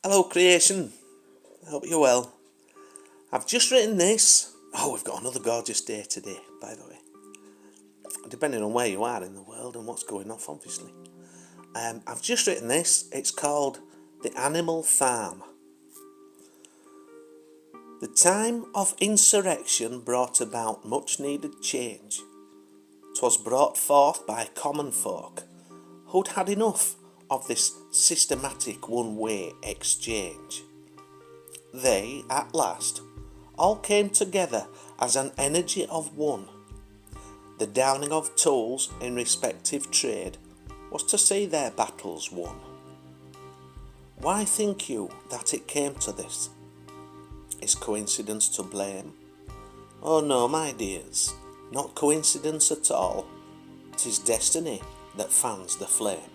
Hello creation, I hope you're well. I've just written this. We've got another gorgeous day today, by the way. Depending on where you are in the world and what's going off, obviously. I've just written this. It's called The Animal Farm. The time of insurrection brought about much needed change. 'Twas brought forth by common folk who'd had enough of this systematic one-way exchange. They, at last, all came together as an energy of one. The downing of tools in respective trade was to see their battles won. Why think you that it came to this? Is coincidence to blame? Oh no, my dears, not coincidence at all. 'Tis destiny that fans the flame.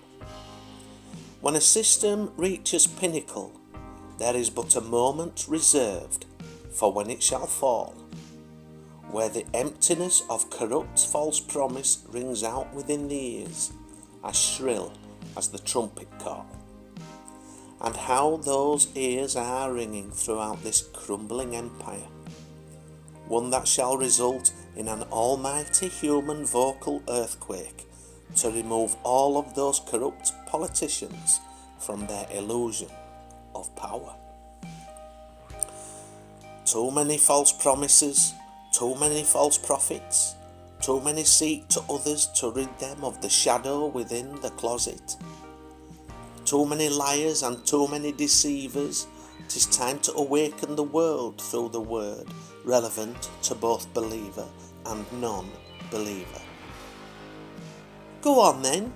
When a system reaches pinnacle, there is but a moment reserved for when it shall fall, where the emptiness of corrupt false promise rings out within the ears, as shrill as the trumpet call. And how those ears are ringing throughout this crumbling empire, one that shall result in an almighty human vocal earthquake to remove all of those corrupt politicians from their illusion of power. Too many false promises, too many false prophets, too many seek to others to rid them of the shadow within the closet. Too many liars and too many deceivers. 'Tis time to awaken the world through the word, relevant to both believer and non-believer. Go on then,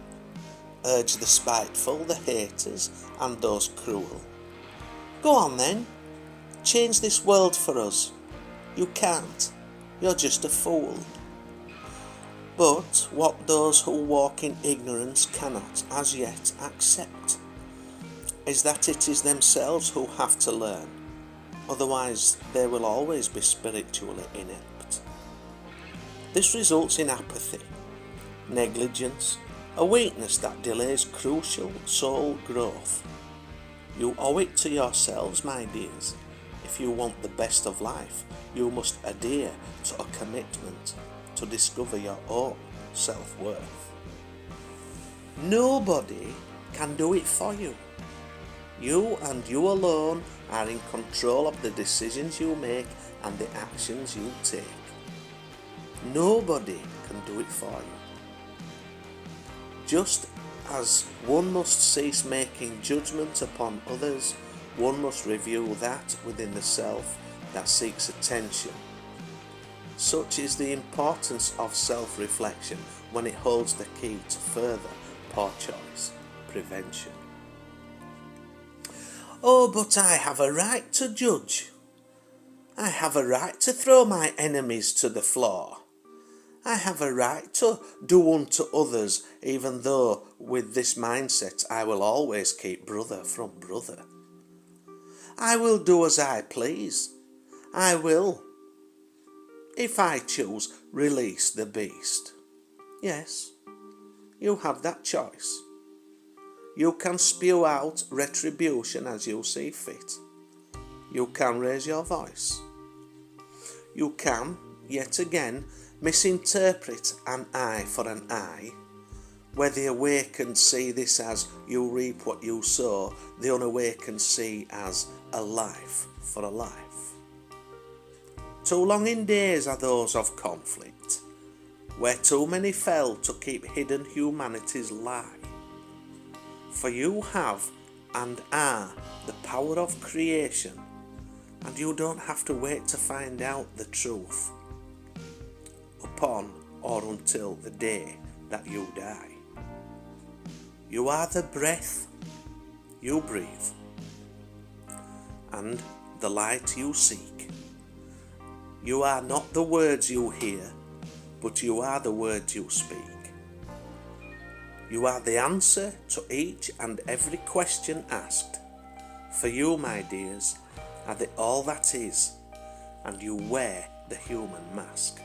urge the spiteful, the haters, and those cruel. Go on then, change this world for us. You can't, you're just a fool. But what those who walk in ignorance cannot as yet accept is that it is themselves who have to learn, otherwise they will always be spiritually inept. This results in apathy, negligence, a weakness that delays crucial soul growth. You owe it to yourselves, my dears. If you want the best of life, you must adhere to a commitment to discover your own self-worth. Nobody can do it for you. You and you alone are in control of the decisions you make and the actions you take. Nobody can do it for you. Just as one must cease making judgment upon others, one must review that within the self that seeks attention. Such is the importance of self-reflection when it holds the key to further poor choice prevention. Oh, but I have a right to judge. I have a right to throw my enemies to the floor. I have a right to do unto others, even though with this mindset I will always keep brother from brother. I will do as I please. I will, if I choose, release the beast. Yes, you have that choice. You can spew out retribution as you see fit. You can raise your voice. You can, yet again, misinterpret an eye for an eye. Where the awakened see this as you reap what you sow, the unawakened see as a life for a life. Too long in days are those of conflict, where too many fell to keep hidden humanity's lie. For you have and are the power of creation, and you don't have to wait to find out the truth upon or until the day that you die. You are the breath you breathe and the light you seek. You are not the words you hear, but you are the words you speak. You are the answer to each and every question asked. For you, my dears, are the all that is, and you wear the human mask.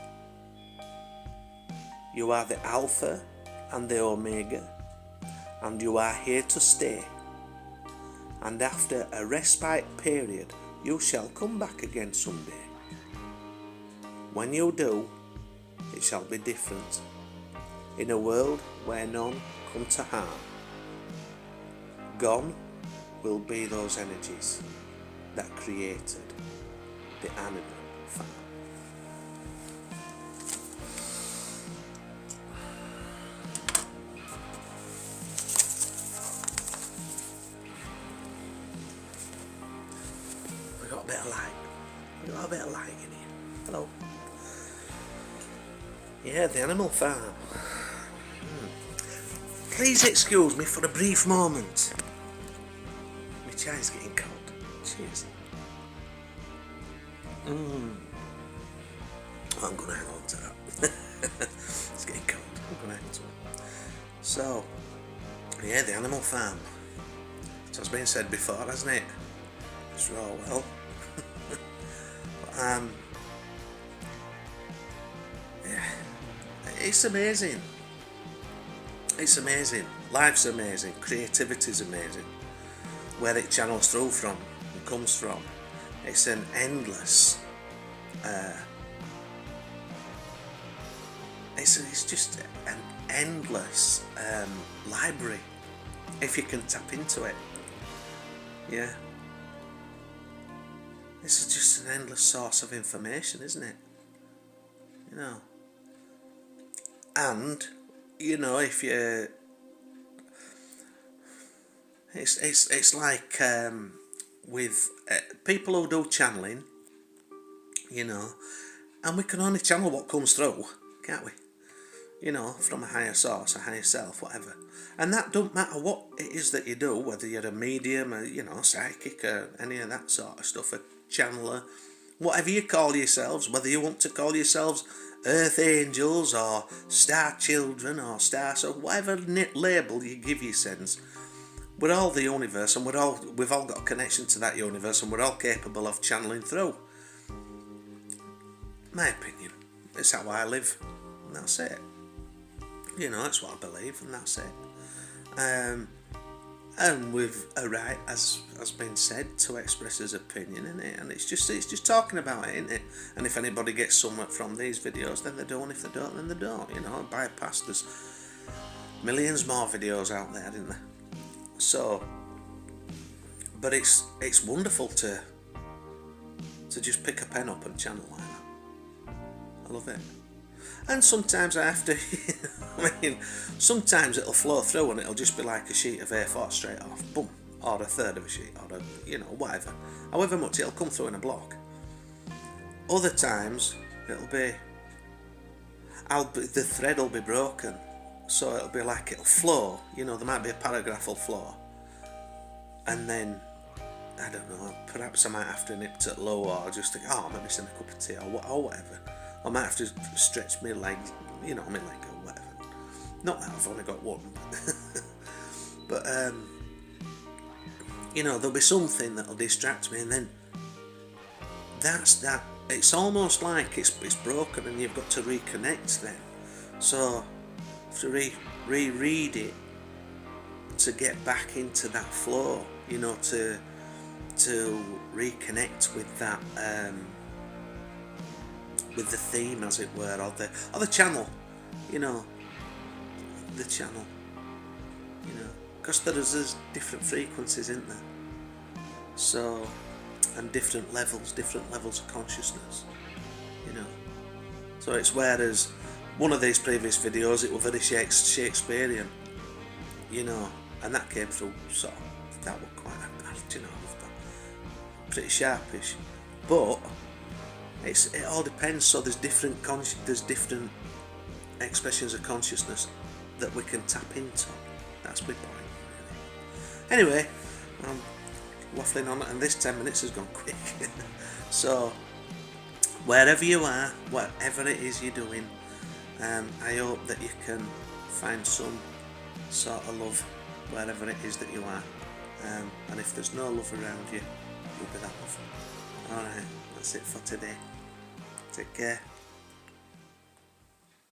You are the Alpha and the Omega, and you are here to stay. and after a respite period you shall come back again someday. When you do, it shall be different, in a world where none come to harm. Gone will be those energies that created the animal farm. We got a bit of light. We got a bit of light in here. Hello. Yeah, the animal farm. Please excuse me for a brief moment. My chai's getting cold. Cheers. I'm gonna hang on to that. It's getting cold. I'm gonna hang on to it. So, yeah, the animal farm. It has been said before, hasn't it? It's raw well. But, yeah, it's amazing. It's amazing. Life's amazing. Creativity's amazing. Where it channels through from and comes from. It's an endless. It's just an endless library if you can tap into it. Yeah. This is just an endless source of information, isn't it? You know. And if you, it's like with people who do channeling, and we can only channel what comes through, can't we? From a higher source, a higher self, whatever. And that don't matter what it is that you do, whether you're a medium, or psychic, or any of that sort of stuff, a channeler, whatever you call yourselves, whether you want to call yourselves earth angels or star children or stars or whatever label you give yourselves, we're all the universe, and we've all got a connection to that universe, and we're all capable of channeling through. My opinion, it's how I live, and that's it. That's what I believe, and that's it. And with a right, as has been said, to express his opinion, innit? And it's just talking about it, innit? And if anybody gets something from these videos, then they do, and if they don't, then they don't. Bypass. There's millions more videos out there, isn't there? So, but it's wonderful to just pick a pen up and channel like that. I love it. And sometimes I have to, sometimes it'll flow through and it'll just be like a sheet of A4 straight off, boom, or a third of a sheet, or whatever. However much it'll come through in a block. Other times it'll be, the thread will be broken, so it'll be like it'll flow. There might be a paragraph will flow, and then I don't know. Perhaps I might have to nip it low, or just think, maybe send a cup of tea or whatever. I might have to stretch my legs, my leg or whatever. Not that I've only got one, but there'll be something that'll distract me, and then that's that. It's almost like it's broken, and you've got to reconnect then. So you have to reread it to get back into that flow, to reconnect with that. With the theme, as it were, or the channel, the channel, because there's different frequencies, isn't there? So, and different levels of consciousness, So it's whereas one of these previous videos, it was very Shakespearean, and that came through, so that was quite, pretty sharpish, but. It all depends. So there's different expressions of consciousness that we can tap into. That's my point, really. Anyway, I'm waffling on, and this 10 minutes has gone quick. So wherever you are, whatever it is you're doing, I hope that you can find some sort of love wherever it is that you are. And if there's no love around you, you'll be that love. Alright, that's it for today. Take care.